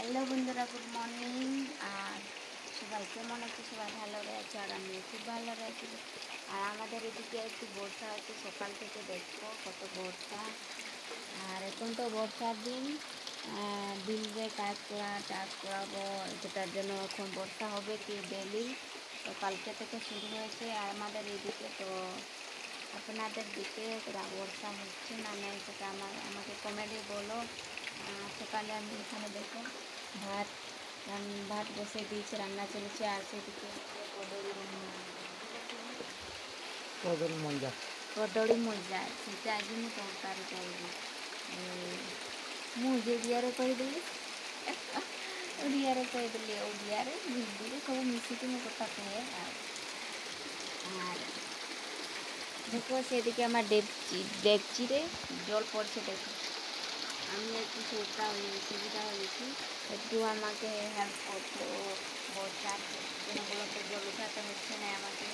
Hello বন্ধুরা, good morning. আর সবাই কেমন আছে? সবাই ভালো রয়েছে আর আমিও খুব ভালো রয়েছি। আর আমাদের এদিকে একটু বর্ষা হচ্ছে সকাল থেকে, দেখো কত বর্ষা। আর এখন তো বর্ষার দিন, বিলরে কাজ করাবো, যেটার জন্য এখন বর্ষা হবে কি ডেলি। তো কালকে থেকে শুরু হয়েছে আর আমাদের এদিকে। তো আপনাদের দিকে বর্ষা হচ্ছে না নেই সেটা আমাকে কমেন্টে বলো। সকালে আমি এখানে দেখো ভাত বসে দিয়েছি, রান্না চলেছে। আর সেদিকে কদଳୀ ମଞ୍ଜା ସେଟା ଆଜି ମୁଁ ତରକାରୀ କରିବି। ମୁଁ ଓଡ଼ିଆରେ କହିଦେଲି ଓଡ଼ିଆରେ ହିନ୍ଦୀରେ ସବୁ ମିଶିକି ମୁଁ କଥା କୁହେ। আর দেখো সেদিকে আমার ডেকচিরে জল পড়ছে, দেখো আমি একটু সুবিধা হয়েছি, একটু আমাকে হেল্প করছে ও বর্ষার জন্য। বলো তো জল উঠাতে হচ্ছে না আমাকে,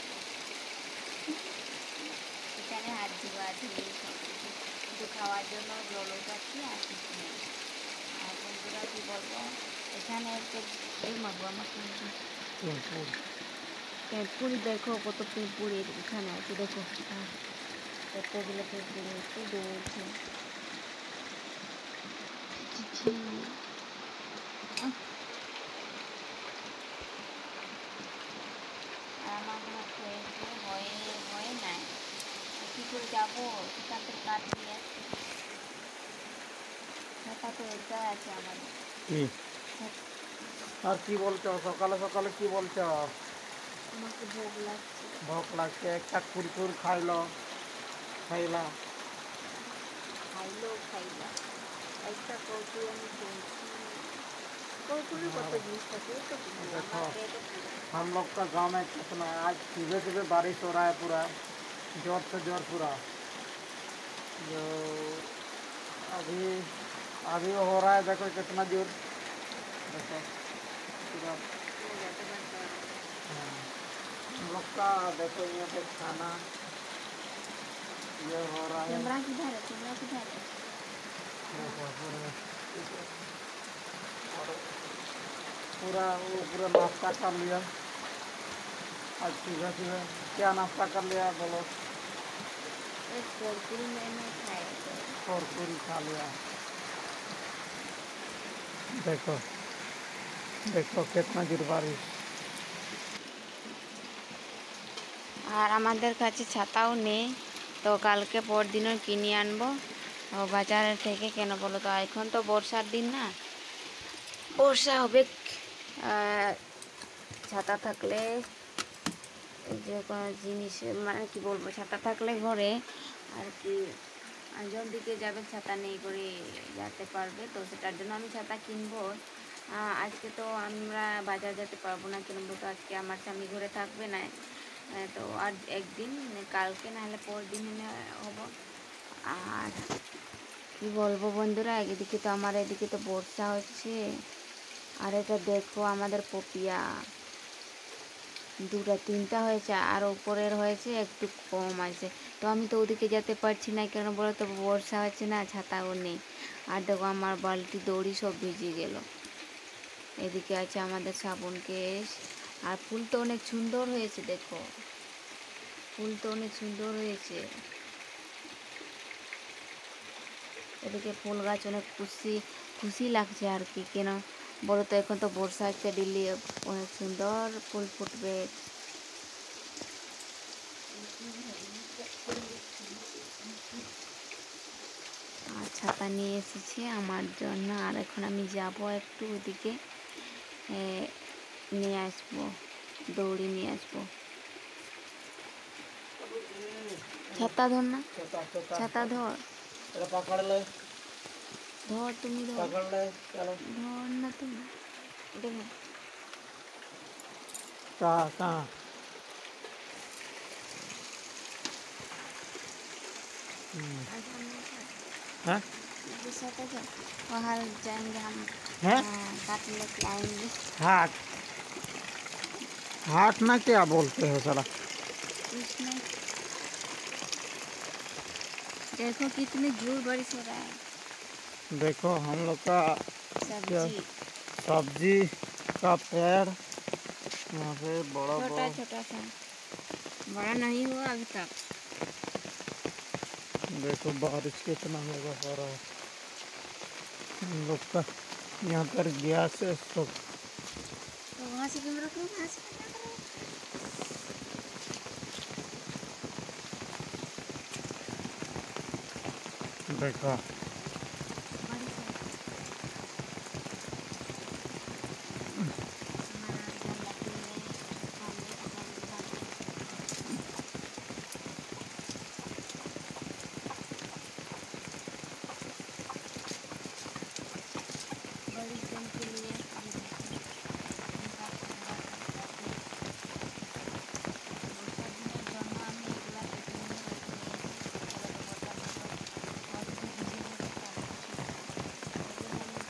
এখানে হাত ধোয়া ধুয়ে সব কিছু শুধু খাওয়ার জন্য জল উঠাচ্ছি আর কিছু নেই। আর বন্ধুরা কী বলবো, এখানে একটু মাগো আমার পেঁপুড়ি দেখো, কত পেঁপুড়ি এখানে আছে দেখো, কতগুলো পেঁপুড়ি একটু দৌড়ছে। আর আমার ভাত হয়ে নাই, কী করে যাবো সেখান থেকে কাঠ নিয়ে আসছি। ছাতা তো এটা আছে আমাদের। আর কি বলছো সকালে সকালে, কি বলছো? আমাকে ভোক লাগছে, একটা কুরকুর খাইলা খাইলা একটা কৌকুরি আমি খেয়েছি। कौकुरी कत जिनिस থাকে তো देखो আমার পেটে পুরো। हम लोग का गांव में कितना आज सुबह सुबह बारिश हो रहा है, पूरा जोर से जोर पूरा। जो अभी अभी हो रहा है, देखो कितना जोर, देखो पूरा। हम लोग का देखो यहाँ पे खाना ये हो रहा है। कैमरा किधर है? देखो पूरा वो पूरा नाश्ता कर लिया। आज सुबह सुबह क्या नाश्ता कर लिया बोलो? एक कुरकुरी मैंने खाए थे। कुरकुरी खा लिया। देखो देखो कितना जोर बारिश। আর আমাদের কাছে ছাতাও নেই, তো কালকে পর দিনও কিনে আনবো বাজার থেকে। কেন বলো তো, এখন তো বর্ষার দিন না, বর্ষা হবে। ছাতা থাকলে যে কোনো জিনিস, মানে কি বলবো, ছাতা থাকলে ঘরে আর কি জন দিকে যাবে, ছাতা নেই করে যেতে পারবে। তো সেটার জন্য আমি ছাতা কিনবো। আজকে তো আমরা বাজার যেতে পারবো না, কেন বলতো আজকে আমার স্বামী ঘরে থাকবে না। তো আর একদিন, কালকে নাহলে পর দিন এনে হবো। আর কি বলবো বন্ধুরা, এদিকে তো আমার এদিকে তো বর্ষা হচ্ছে। আর এটা দেখো আমাদের পপিয়া দুটা তিনটা হয়েছে, আর উপরের হয়েছে একটু কম আছে। তো আমি তো ওদিকে যেতে পারছি না, কেন বলো তো বর্ষা হচ্ছে না, ছাতাও নেই। আর দেখো আমার বালতি দড়ি সব ভিজে গেল। এদিকে আছে আমাদের সাবুন কেস। আর ফুল তো অনেক সুন্দর হয়েছে, দেখো ফুল তো অনেক সুন্দর হয়েছে। এদিকে ফুল গাছ অনেক খুশি লাগছে আর কি, কেন বলো তো এখন তো বর্ষা হচ্ছে, দিল্লি অনেক সুন্দর ফুল ফুটবে। আর ছাতা নিয়ে এসেছি আমার জন্য। আর এখন আমি যাব একটু ওদিকে নিয়ে আসবো, দৌড়ি নিয়ে আসবো। ছাতা ধর না, ছাতা ধর, ধর তুমি ধর না তুমি, দেখো वहाँ जाएंगे हम, काट लेके आएंगे। हाट हाट ना क्या बोलते हो साला? इसमें देखो कितनी जोर बारिश हो रहा है। देखो हम लोग का सब्जी सब्जी का पेड़ यहाँ पे बड़ा छोटा बड़ा। छोटा सा, बड़ा नहीं हुआ अभी तक। देखो बारिश कितना होगा हो रहा है हम लोग का यहाँ पर गैस है सब। तो वहाँ से क्यों रख लो, वहाँ से क्या करो। देखो बारिश है। हमारा इधर लगी है, सामने से बड़ी दिन के लिए ये देखो, इनका पूरा करके वर्षा दिन जमा में अगला पेटी में रख दिए अगर वर्षा मतलब और भी भिजेगा तो सारा कुछ लगेगा नहीं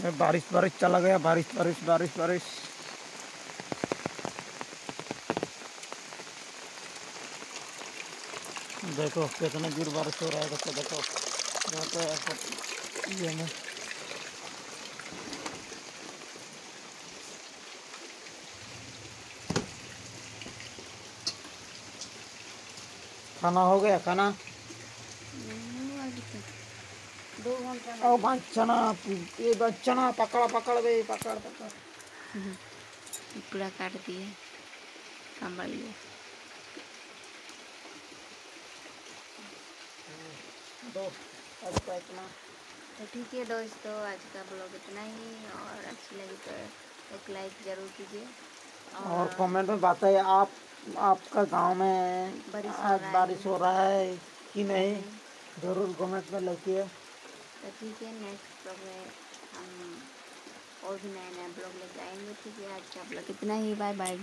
तो बारिश बारिश चला गया, बारिश बारिश बारिश बारिश। देखो कितना जोर बारिश हो रहा है। देखो देखो यहाँ पे ऐसा ये ना खाना हो गया खाना। नहीं हुआ अभी तक, 2 घंटा ओ लगे। बचना, ये बचना पकड़ पकड़ बे, पकड़ पकड़। टुकड़ा काट दिए, संभाल लिए। दोस्त आज का इतना। तो ठीक है दोस्तों, आज का ब्लॉग इतना ही, और अच्छी लगी तो एक लाइक ज़रूर कीजिए और कमेंट में बताइए आपका गांव में बारिश हो आज रहा है बारिश हो रहा है कि नहीं, नहीं। ज़रूर कमेंट में लिखिए। तो ठीक है, नेक्स्ट ब्लॉग में हम और भी नए नए ब्लॉग लेके आएंगे। ठीक है, आज का ब्लॉग इतना ही, बाय बाय।